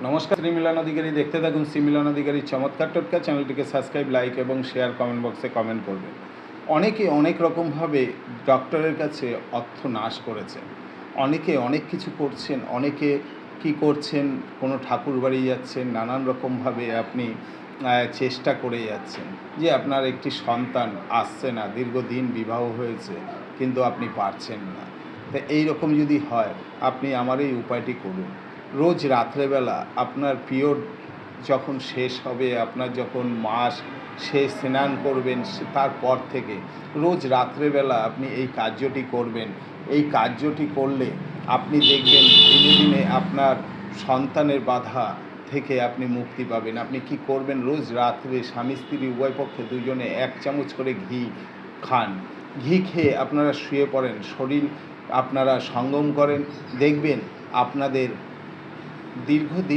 নমস্কার, শ্রী মিলন অধিকারী। দেখতে থাকুন শ্রী মিলন অধিকারীর চমৎকার টোটকা। চ্যানেলটিকে সাবস্ক্রাইব, লাইক এবং শেয়ার, কমেন্ট বক্সে কমেন্ট করবেন। অনেকে অনেক রকমভাবে ডক্টরের কাছে অর্থ নাশ করেছেন। অনেকে অনেক কিছু করছেন, অনেকে কি করছেন, কোনো ঠাকুর বাড়ি যাচ্ছেন, নানান রকমভাবে আপনি চেষ্টা করে যাচ্ছেন যে আপনার একটি সন্তান আসছে না, দীর্ঘদিন বিবাহ হয়েছে কিন্তু আপনি পারছেন না। তা এইরকম যদি হয়, আপনি আমার এই উপায়টি করুন। রোজ রাত্রেবেলা আপনার পিরিয়ড যখন শেষ হবে, আপনার যখন মাস শেষ স্নান করবেন, তারপর থেকে রোজ রাত্রেবেলা আপনি এই কার্যটি করবেন। এই কার্যটি করলে আপনি দেখবেন দিনে দিনে আপনার সন্তানের বাধা থেকে আপনি মুক্তি পাবেন। আপনি কি করবেন, রোজ রাত্রে স্বামী স্ত্রী উভয় পক্ষে দুজনে 1 চামচ করে ঘি খান। ঘি খেয়ে আপনারা শুয়ে পড়েন, শরীর আপনারা সঙ্গম করেন, দেখবেন আপনাদের দীর্ঘদিন